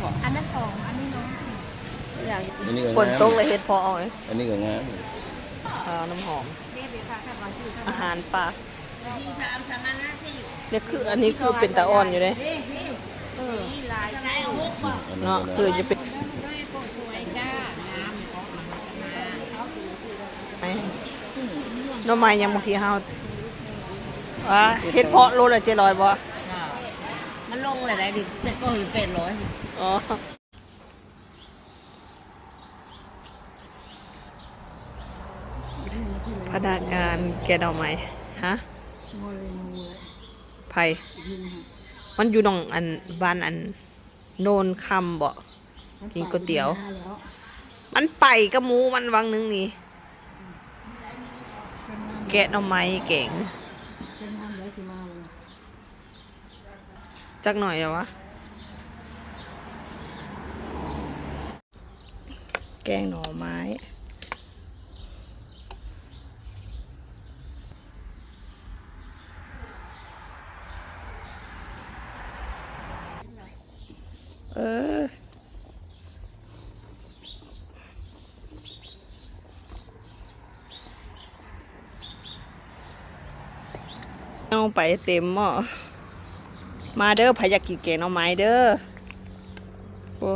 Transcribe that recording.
บ่อันนั้นสองอันนี้น้องอย่างฝนตกเลยเฮ็ดพอเอาเลย อันนี้ก็งาม น้ำหอมอาหารปลาเนี่ยคืออันนี้คือเป็นตาอ่อนอยู่เลยเนาะคือจะเป็นน้ำไม้ยังบางทีเฮาเฮ็ดเพาะโลละ700บ่มันลงเลยได้ดิแต่ก็อยู่800อ๋อพนักงานแกะดอกไม้ฮะไผ่มันอยู่ตรงอันบ้านอันโนนคำบ่กินก๋วยเตี๋ยวมันไปกับหมูมันวังนึงนี่แกะดอกไม้เก่งจักหน่อยเหรอวะแกงหน่อไม้เอาไปเต็มหม้อมาเด้อพายากิแกงหน่อไม้เด้อโอ้